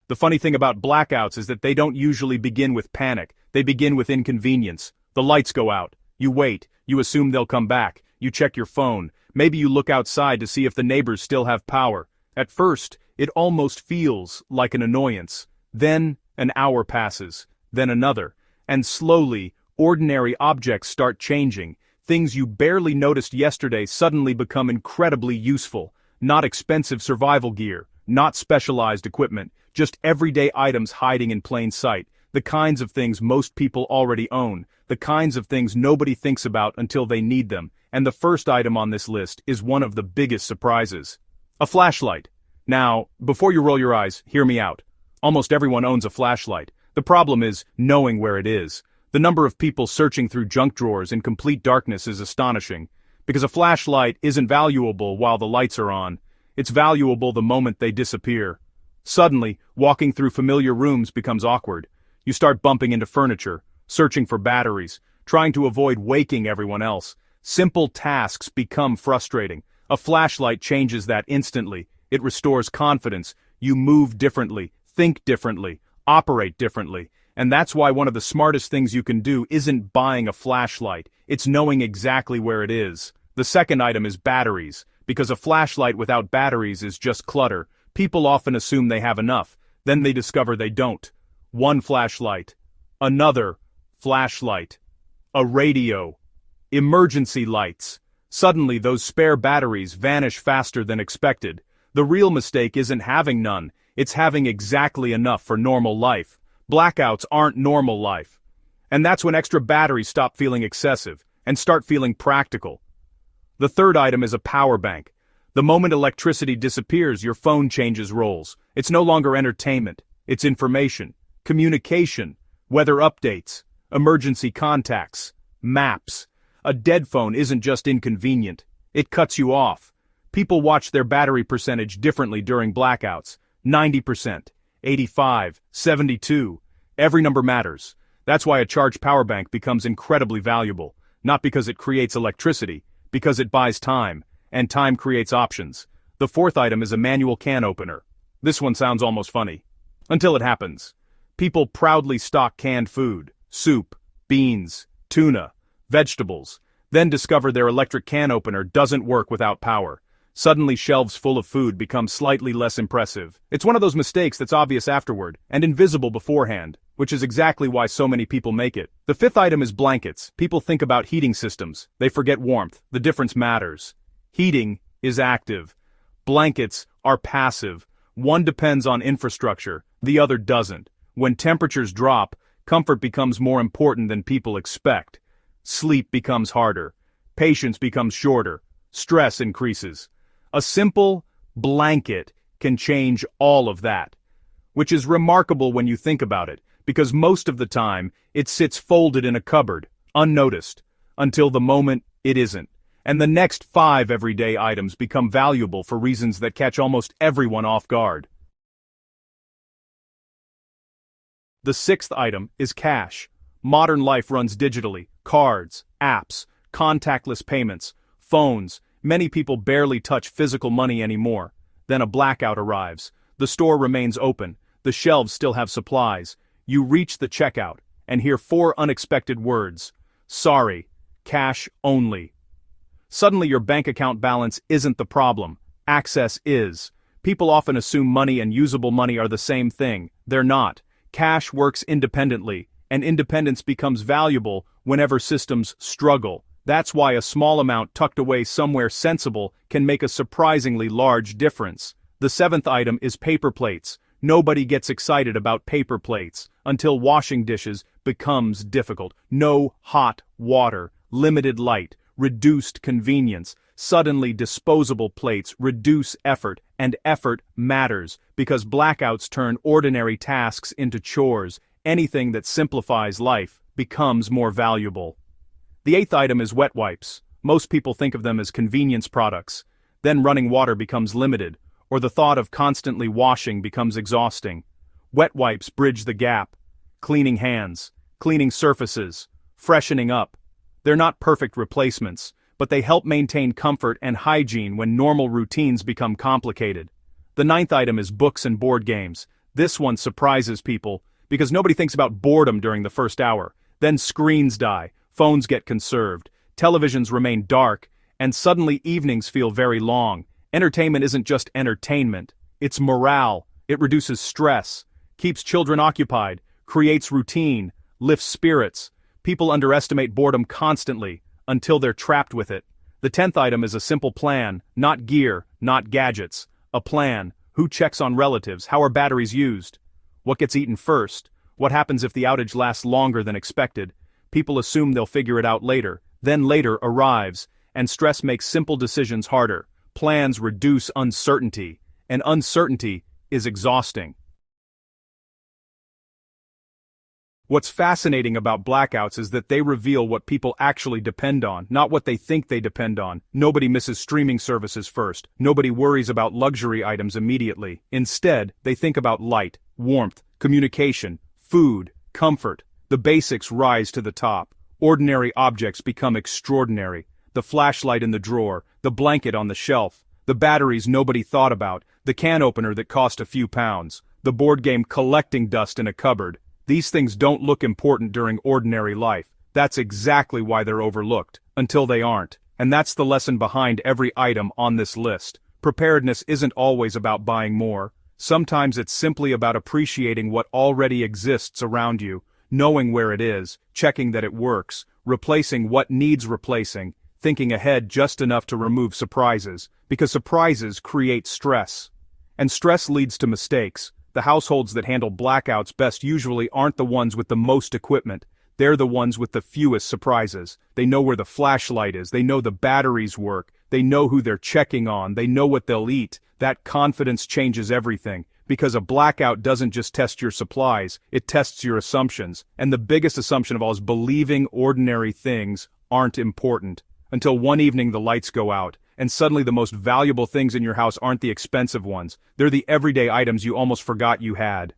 The funny thing about blackouts is that they don't usually begin with panic, they begin with inconvenience. The lights go out. You wait, you assume they'll come back, you check your phone, maybe you look outside to see if the neighbors still have power. At first, it almost feels like an annoyance. Then, an hour passes, then another, and slowly, ordinary objects start changing. Things you barely noticed yesterday suddenly become incredibly useful. Not expensive survival gear, not specialized equipment, just everyday items hiding in plain sight. The kinds of things most people already own, the kinds of things nobody thinks about until they need them. And the first item on this list is one of the biggest surprises. A flashlight. Now, before you roll your eyes, hear me out. Almost everyone owns a flashlight. The problem is knowing where it is. The number of people searching through junk drawers in complete darkness is astonishing. Because a flashlight isn't valuable while the lights are on. It's valuable the moment they disappear. Suddenly, walking through familiar rooms becomes awkward. You start bumping into furniture, searching for batteries, trying to avoid waking everyone else. Simple tasks become frustrating. A flashlight changes that instantly. It restores confidence. You move differently, think differently, operate differently. And that's why one of the smartest things you can do isn't buying a flashlight, it's knowing exactly where it is. The second item is batteries, because a flashlight without batteries is just clutter. People often assume they have enough, then they discover they don't. One flashlight, another flashlight, a radio, emergency lights. Suddenly those spare batteries vanish faster than expected. The real mistake isn't having none, it's having exactly enough for normal life. Blackouts aren't normal life. And that's when extra batteries stop feeling excessive and start feeling practical. The third item is a power bank. The moment electricity disappears, your phone changes roles. It's no longer entertainment, it's information, communication, weather updates, emergency contacts, maps. A dead phone isn't just inconvenient, it cuts you off. People watch their battery percentage differently during blackouts. 90%, 85, 72. Every number matters. That's why a charged power bank becomes incredibly valuable. Not because it creates electricity, because it buys time, and time creates options. The fourth item is a manual can opener. This one sounds almost funny. Until it happens. People proudly stock canned food, soup, beans, tuna, vegetables, then discover their electric can opener doesn't work without power. Suddenly shelves full of food become slightly less impressive. It's one of those mistakes that's obvious afterward, and invisible beforehand, which is exactly why so many people make it. The fifth item is blankets. People think about heating systems. They forget warmth. The difference matters. Heating is active. Blankets are passive. One depends on infrastructure, the other doesn't. When temperatures drop, comfort becomes more important than people expect. Sleep becomes harder. Patience becomes shorter. Stress increases. A simple blanket can change all of that. Which is remarkable when you think about it, because most of the time, it sits folded in a cupboard, unnoticed, until the moment it isn't. And the next 5 everyday items become valuable for reasons that catch almost everyone off guard. The sixth item is cash. Modern life runs digitally. Cards, apps, contactless payments, phones. Many people barely touch physical money anymore. Then a blackout arrives. The store remains open. The shelves still have supplies. You reach the checkout and hear 4 unexpected words. Sorry, cash only. Suddenly your bank account balance isn't the problem. Access is. People often assume money and usable money are the same thing. They're not. Cash works independently, and independence becomes valuable whenever systems struggle. That's why a small amount tucked away somewhere sensible can make a surprisingly large difference. The seventh item is paper plates. Nobody gets excited about paper plates until washing dishes becomes difficult. No hot water, limited light, reduced convenience. Suddenly disposable plates reduce effort, and effort matters because blackouts turn ordinary tasks into chores. Anything that simplifies life becomes more valuable. The eighth item is wet wipes. Most people think of them as convenience products. Then running water becomes limited, or the thought of constantly washing becomes exhausting. Wet wipes bridge the gap. Cleaning hands, cleaning surfaces, freshening up. They're not perfect replacements, but they help maintain comfort and hygiene when normal routines become complicated. The ninth item is books and board games. This one surprises people, because nobody thinks about boredom during the first hour. Then screens die, phones get conserved, televisions remain dark, and suddenly evenings feel very long. Entertainment isn't just entertainment, it's morale. It reduces stress, keeps children occupied, creates routine, lifts spirits. People underestimate boredom constantly, until they're trapped with it. The 10th item is a simple plan, not gear, not gadgets. A plan. Who checks on relatives? How are batteries used? What gets eaten first? What happens if the outage lasts longer than expected? People assume they'll figure it out later. Then later arrives, and stress makes simple decisions harder. Plans reduce uncertainty, and uncertainty is exhausting. What's fascinating about blackouts is that they reveal what people actually depend on, not what they think they depend on. Nobody misses streaming services first. Nobody worries about luxury items immediately. Instead, they think about light, warmth, communication, food, comfort. The basics rise to the top. Ordinary objects become extraordinary. The flashlight in the drawer, the blanket on the shelf, the batteries nobody thought about, the can opener that cost a few pounds, the board game collecting dust in a cupboard. These things don't look important during ordinary life. That's exactly why they're overlooked, until they aren't. And that's the lesson behind every item on this list. Preparedness isn't always about buying more. Sometimes it's simply about appreciating what already exists around you, knowing where it is, checking that it works, replacing what needs replacing, thinking ahead just enough to remove surprises, because surprises create stress. And stress leads to mistakes. The households that handle blackouts best usually aren't the ones with the most equipment. They're the ones with the fewest surprises. They know where the flashlight is, they know the batteries work, they know who they're checking on, they know what they'll eat. That confidence changes everything, because a blackout doesn't just test your supplies, it tests your assumptions. And the biggest assumption of all is believing ordinary things aren't important. Until one evening the lights go out, and suddenly the most valuable things in your house aren't the expensive ones, they're the everyday items you almost forgot you had.